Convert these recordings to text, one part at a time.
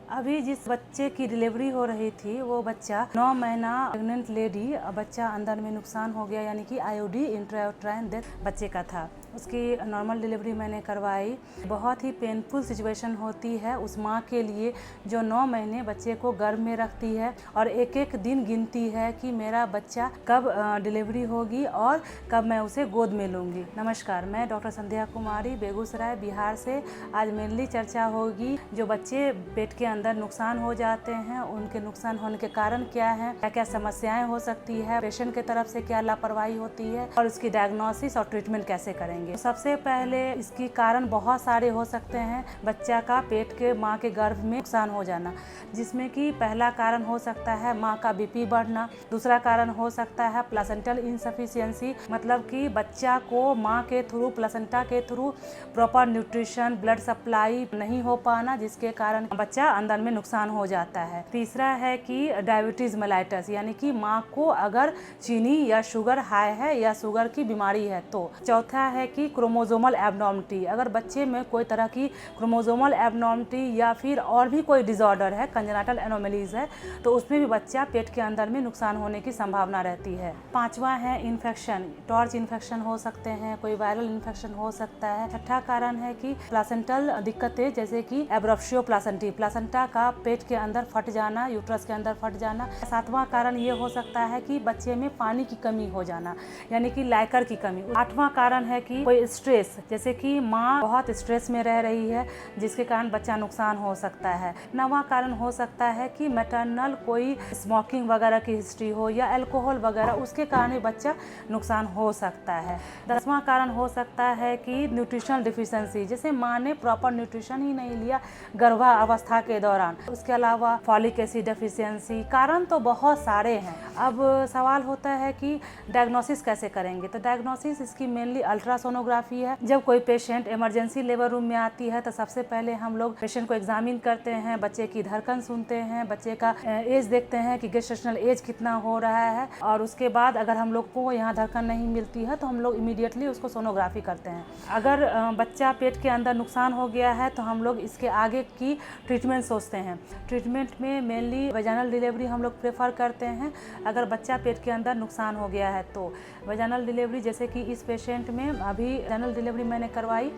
अभी जिस बच्चे की डिलीवरी हो रही थी वो बच्चा 9 महीना प्रेग्नेंट लेडी, बच्चा अंदर में नुकसान हो गया, यानी कि आईओडी इंट्रायूट्राइन डेथ बच्चे का था। उसकी नॉर्मल डिलीवरी मैंने करवाई। बहुत ही पेनफुल सिचुएशन होती है उस माँ के लिए जो 9 महीने बच्चे को गर्भ में रखती है और एक एक दिन गिनती है कि मेरा बच्चा कब डिलीवरी होगी और कब मैं उसे गोद में लूँगी। नमस्कार, मैं डॉक्टर संध्या कुमारी बेगूसराय बिहार से। आज मेनली चर्चा होगी जो बच्चे पेट के अंदर नुकसान हो जाते हैं, उनके नुकसान होने के कारण क्या हैं, क्या क्या समस्याएं हो सकती है, पेशेंट की तरफ से क्या लापरवाही होती है और उसकी डायग्नोसिस और ट्रीटमेंट कैसे करेंगे। सबसे पहले इसकी कारण बहुत सारे हो सकते हैं। बच्चा का पेट के माँ के गर्भ में नुकसान हो जाना, जिसमें कि पहला कारण हो सकता है माँ का बीपी बढ़ना। दूसरा कारण हो सकता है प्लासेंटल इनसफिशिएंसी, मतलब कि बच्चा को माँ के थ्रू, प्लासेंटा के through proper nutrition, blood supply नहीं हो पाना, जिसके कारण बच्चा अंदर में नुकसान हो जाता है। तीसरा है कि डायबिटीज मेलाइटस, यानी कि माँ को अगर चीनी या शुगर हाई है या शुगर की बीमारी है तो। चौथा है कि क्रोमोसोमल एब्नॉर्मलिटी, अगर बच्चे में कोई तरह की क्रोमोसोमल एब्नॉर्मलिटी या फिर और भी कोई डिसऑर्डर है, कंजेनिटल एनोमलीज है, तो उसमें भी बच्चा पेट के अंदर में नुकसान होने की संभावना रहती है। पांचवा है इन्फेक्शन, टॉर्च इन्फेक्शन हो सकते हैं, कोई वायरल इन्फेक्शन हो सकता है। छठा कारण है कि प्लासेंटल दिक्कतें, जैसे कि एब्रप्शियो प्लासेंटी, प्लासेंटा का पेट के अंदर फट जाना, यूट्रस के अंदर फट जाना। सातवां कारण ये हो सकता है कि बच्चे में पानी की कमी हो जाना, यानी कि लाइकर की कमी। आठवां कारण है कि कोई स्ट्रेस, जैसे कि माँ बहुत स्ट्रेस में रह रही है जिसके कारण बच्चा नुकसान हो सकता है। नौवां कारण हो सकता है कि मैटरनल कोई स्मोकिंग वगैरह की हिस्ट्री हो या अल्कोहल वगैरह, उसके कारण भी बच्चा नुकसान हो सकता है। 10वां कारण हो सकता है कि न्यूट्रिशनल डिफिशिएंसी, जैसे माँ ने प्रॉपर न्यूट्रिशन ही नहीं लिया गर्भावस्था के दौरान। उसके अलावा फॉलिक एसिड डेफिशिएंसी। कारण तो बहुत सारे हैं। अब सवाल होता है कि डायग्नोसिस कैसे करेंगे। तो डायग्नोसिस इसकी मेनली अल्ट्रासोनोग्राफी है। जब कोई पेशेंट इमरजेंसी लेबर रूम में आती है तो सबसे पहले हम लोग पेशेंट को एग्जामिन करते हैं, बच्चे की धड़कन सुनते हैं, बच्चे का एज देखते हैं कि गेस्टेशनल एज कितना हो रहा है, और उसके बाद अगर हम लोग को यहाँ धड़कन नहीं मिलती है तो हम लोग इमीडिएटली उसको सोनोग्राफी करते हैं। अगर बच्चा पेट के अंदर नुकसान हो गया है तो हम लोग इसके आगे की ट्रीटमेंट सोचते हैं। ट्रीटमेंट में मेनली वेजाइनल डिलीवरी हम लोग प्रेफर करते हैं अगर बच्चा पेट के अंदर नुकसान हो गया है तो। वेजाइनल डिलीवरी, जैसे कि इस पेशेंट में अभी वेजाइनल डिलीवरी मैंने करवाई,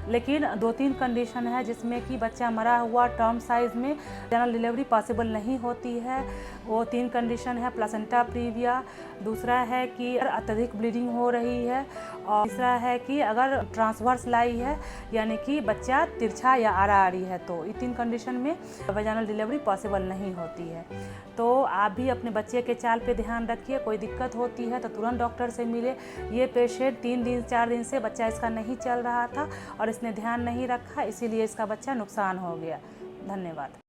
लेकिन 2-3 कंडीशन है जिसमें कि बच्चा मरा हुआ टर्म साइज में वेजाइनल डिलीवरी पॉसिबल नहीं होती है। वो 3 कंडीशन है, प्लासेंटा प्रीविया, दूसरा है कि अत्यधिक ब्लीडिंग हो रही है, और तीसरा है कि अगर ट्रांसवर्स लाई है, यानी कि बच्चा तिरछा या आड़ा-आड़ी है, तो ये 3 कंडीशन में वेजाइनल डिलीवरी पॉसिबल नहीं होती है। तो आप भी अपने बच्चे के चाल पे ध्यान रखिए। कोई दिक्कत होती है तो तुरंत डॉक्टर से मिले। ये पेशेंट 3 दिन 4 दिन से बच्चा इसका नहीं चल रहा था और इसने ध्यान नहीं रखा, इसीलिए इसका बच्चा नुकसान हो गया। धन्यवाद।